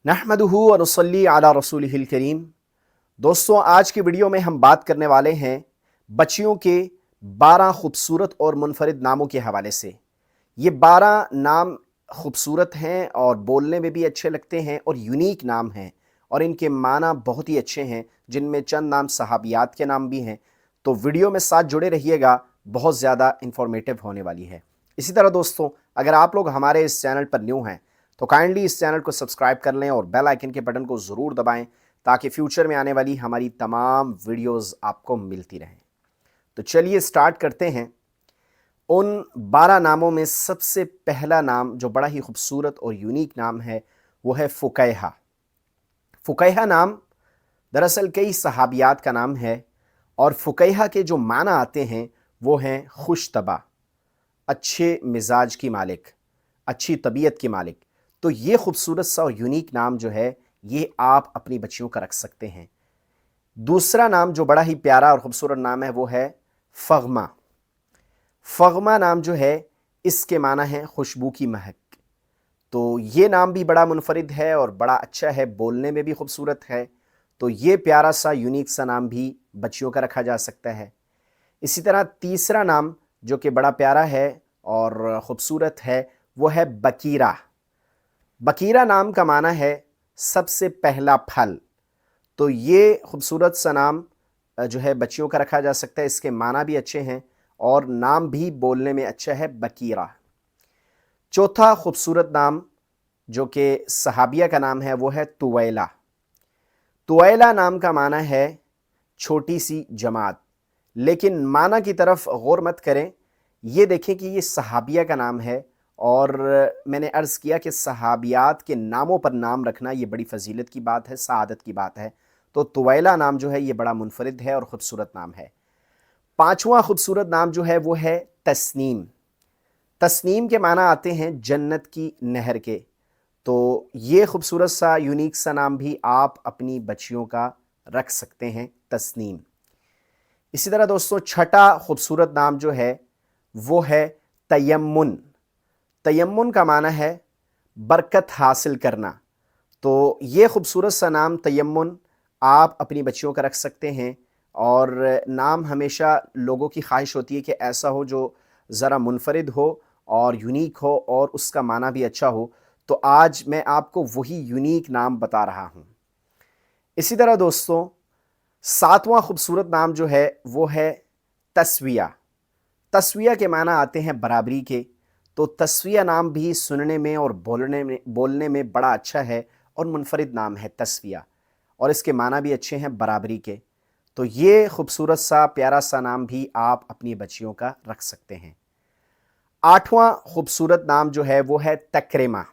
نحمدہ و نصلی علی رسولہ الکریم۔ دوستوں، آج کی ویڈیو میں ہم بات کرنے والے ہیں بچیوں کے 12 خوبصورت اور منفرد ناموں کے حوالے سے۔ یہ 12 نام خوبصورت ہیں اور بولنے میں بھی اچھے لگتے ہیں اور یونیک نام ہیں، اور ان کے معنی بہت ہی اچھے ہیں، جن میں چند نام صحابیات کے نام بھی ہیں۔ تو ویڈیو میں ساتھ جڑے رہیے گا، بہت زیادہ انفارمیٹیو ہونے والی ہے۔ اسی طرح دوستوں، اگر آپ لوگ ہمارے اس چینل پر نیو ہیں تو کائنڈلی اس چینل کو سبسکرائب کر لیں اور بیل آئیکن کے بٹن کو ضرور دبائیں تاکہ فیوچر میں آنے والی ہماری تمام ویڈیوز آپ کو ملتی رہیں۔ تو چلیے سٹارٹ کرتے ہیں۔ ان 12 ناموں میں سب سے پہلا نام جو بڑا ہی خوبصورت اور یونیک نام ہے وہ ہے فکیہہ۔ فکیہہ نام دراصل کئی صحابیات کا نام ہے، اور فکیہہ کے جو معنی آتے ہیں وہ ہیں خوش طبع، اچھے مزاج کی مالک، اچھی طبیعت کی مالک۔ تو یہ خوبصورت سا اور یونیک نام جو ہے یہ آپ اپنی بچیوں کا رکھ سکتے ہیں۔ دوسرا نام جو بڑا ہی پیارا اور خوبصورت نام ہے وہ ہے فغمہ۔ فغمہ نام جو ہے اس کے معنی ہے خوشبو کی مہک۔ تو یہ نام بھی بڑا منفرد ہے اور بڑا اچھا ہے، بولنے میں بھی خوبصورت ہے۔ تو یہ پیارا سا یونیک سا نام بھی بچیوں کا رکھا جا سکتا ہے۔ اسی طرح تیسرا نام جو کہ بڑا پیارا ہے اور خوبصورت ہے وہ ہے بکیرہ۔ بکیرہ نام کا معنی ہے سب سے پہلا پھل۔ تو یہ خوبصورت سا نام جو ہے بچیوں کا رکھا جا سکتا ہے، اس کے معنی بھی اچھے ہیں اور نام بھی بولنے میں اچھا ہے، بکیرہ۔ چوتھا خوبصورت نام جو کہ صحابیہ کا نام ہے وہ ہے طویلہ۔ طویلہ نام کا معنی ہے چھوٹی سی جماعت، لیکن معنی کی طرف غور مت کریں، یہ دیکھیں کہ یہ صحابیہ کا نام ہے، اور میں نے عرض کیا کہ صحابیات کے ناموں پر نام رکھنا یہ بڑی فضیلت کی بات ہے، سعادت کی بات ہے۔ تو طویلہ نام جو ہے یہ بڑا منفرد ہے اور خوبصورت نام ہے۔ پانچواں خوبصورت نام جو ہے وہ ہے تسنیم۔ تسنیم کے معنی آتے ہیں جنت کی نہر کے۔ تو یہ خوبصورت سا یونیک سا نام بھی آپ اپنی بچیوں کا رکھ سکتے ہیں، تسنیم۔ اسی طرح دوستو چھٹا خوبصورت نام جو ہے وہ ہے تیمن۔ تیمن کا معنی ہے برکت حاصل کرنا۔ تو یہ خوبصورت سا نام تیمن آپ اپنی بچیوں کا رکھ سکتے ہیں، اور نام ہمیشہ لوگوں کی خواہش ہوتی ہے کہ ایسا ہو جو ذرا منفرد ہو اور یونیک ہو اور اس کا معنی بھی اچھا ہو۔ تو آج میں آپ کو وہی یونیک نام بتا رہا ہوں۔ اسی طرح دوستوں ساتواں خوبصورت نام جو ہے وہ ہے تسویہ۔ تسویہ کے معنی آتے ہیں برابری کے۔ تو تسویہ نام بھی سننے میں اور بولنے میں بڑا اچھا ہے اور منفرد نام ہے تسویہ، اور اس کے معنی بھی اچھے ہیں برابری کے۔ تو یہ خوبصورت سا پیارا سا نام بھی آپ اپنی بچیوں کا رکھ سکتے ہیں۔ آٹھواں خوبصورت نام جو ہے وہ ہے تکرمہ۔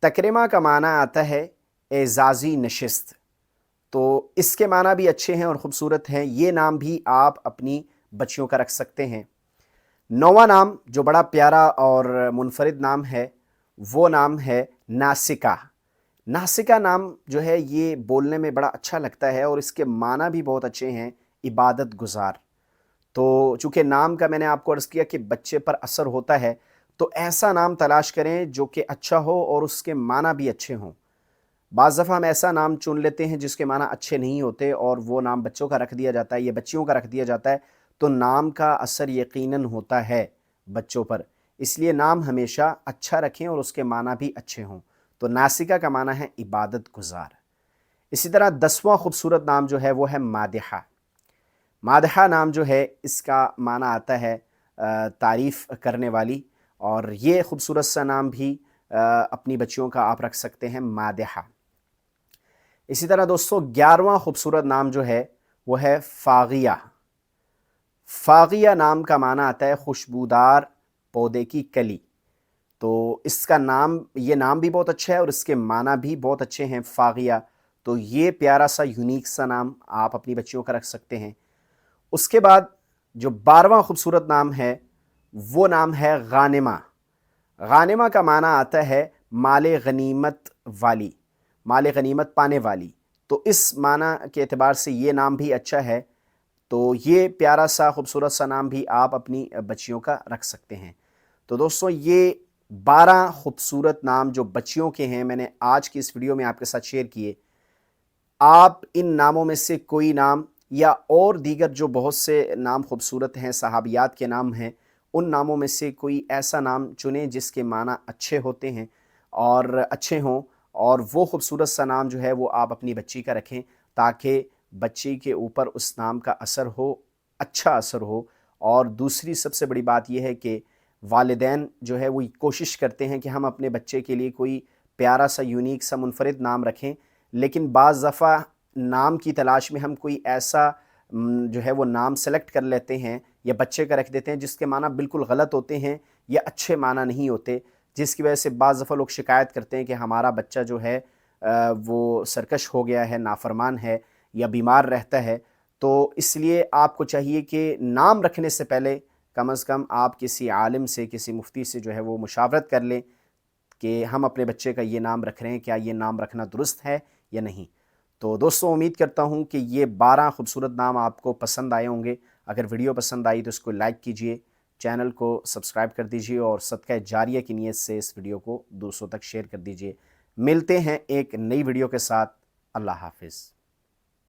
تکرمہ کا معنی آتا ہے اعزازی نشست۔ تو اس کے معنی بھی اچھے ہیں اور خوبصورت ہیں، یہ نام بھی آپ اپنی بچیوں کا رکھ سکتے ہیں۔ نواں نام جو بڑا پیارا اور منفرد نام ہے وہ نام ہے ناسکہ۔ ناسکہ نام جو ہے یہ بولنے میں بڑا اچھا لگتا ہے اور اس کے معنی بھی بہت اچھے ہیں، عبادت گزار۔ تو چونکہ نام کا میں نے آپ کو عرض کیا کہ بچے پر اثر ہوتا ہے، تو ایسا نام تلاش کریں جو کہ اچھا ہو اور اس کے معنی بھی اچھے ہوں۔ بعض دفعہ ہم ایسا نام چن لیتے ہیں جس کے معنی اچھے نہیں ہوتے اور وہ نام بچوں کا رکھ دیا جاتا ہے یا بچیوں کا رکھ دیا جاتا ہے، تو نام کا اثر یقیناً ہوتا ہے بچوں پر۔ اس لیے نام ہمیشہ اچھا رکھیں اور اس کے معنی بھی اچھے ہوں۔ تو ناسکہ کا معنی ہے عبادت گزار۔ اسی طرح 10واں خوبصورت نام جو ہے وہ ہے مادحہ۔ مادحہ نام جو ہے اس کا معنی آتا ہے تعریف کرنے والی، اور یہ خوبصورت سا نام بھی اپنی بچیوں کا آپ رکھ سکتے ہیں، مادحہ۔ اسی طرح دوستو 11واں خوبصورت نام جو ہے وہ ہے فاغیہ۔ فاغیہ نام کا معنی آتا ہے خوشبودار پودے کی کلی۔ تو اس کا نام، یہ نام بھی بہت اچھا ہے اور اس کے معنی بھی بہت اچھے ہیں، فاغیہ۔ تو یہ پیارا سا یونیک سا نام آپ اپنی بچیوں کا رکھ سکتے ہیں۔ اس کے بعد جو 12واں خوبصورت نام ہے وہ نام ہے غانمہ۔ غانمہ کا معنی آتا ہے مال غنیمت والی، مال غنیمت پانے والی۔ تو اس معنی کے اعتبار سے یہ نام بھی اچھا ہے۔ تو یہ پیارا سا خوبصورت سا نام بھی آپ اپنی بچیوں کا رکھ سکتے ہیں۔ تو دوستوں یہ 12 خوبصورت نام جو بچیوں کے ہیں میں نے آج کی اس ویڈیو میں آپ کے ساتھ شیئر کیے۔ آپ ان ناموں میں سے کوئی نام یا اور دیگر جو بہت سے نام خوبصورت ہیں، صحابیات کے نام ہیں، ان ناموں میں سے کوئی ایسا نام چنیں جس کے معنی اچھے ہوتے ہیں اور اچھے ہوں، اور وہ خوبصورت سا نام جو ہے وہ آپ اپنی بچی کا رکھیں تاکہ بچی کے اوپر اس نام کا اثر ہو، اچھا اثر ہو۔ اور دوسری سب سے بڑی بات یہ ہے کہ والدین جو ہے وہ کوشش کرتے ہیں کہ ہم اپنے بچے کے لیے کوئی پیارا سا، یونیک سا، منفرد نام رکھیں، لیکن بعض دفعہ نام کی تلاش میں ہم کوئی ایسا جو ہے وہ نام سلیکٹ کر لیتے ہیں یا بچے کا رکھ دیتے ہیں جس کے معنی بالکل غلط ہوتے ہیں یا اچھے معنی نہیں ہوتے، جس کی وجہ سے بعض دفعہ لوگ شکایت کرتے ہیں کہ ہمارا بچہ جو ہے وہ سرکش ہو گیا ہے، نافرمان ہے یا بیمار رہتا ہے۔ تو اس لیے آپ کو چاہیے کہ نام رکھنے سے پہلے کم از کم آپ کسی عالم سے، کسی مفتی سے جو ہے وہ مشاورت کر لیں کہ ہم اپنے بچے کا یہ نام رکھ رہے ہیں، کیا یہ نام رکھنا درست ہے یا نہیں۔ تو دوستوں، امید کرتا ہوں کہ یہ 12 خوبصورت نام آپ کو پسند آئے ہوں گے۔ اگر ویڈیو پسند آئی تو اس کو لائک کیجئے، چینل کو سبسکرائب کر دیجئے اور صدقہ جاریہ کی نیت سے اس ویڈیو کو دوسروں تک شیئر کر دیجئے۔ ملتے ہیں ایک نئی ویڈیو کے ساتھ۔ اللہ حافظ۔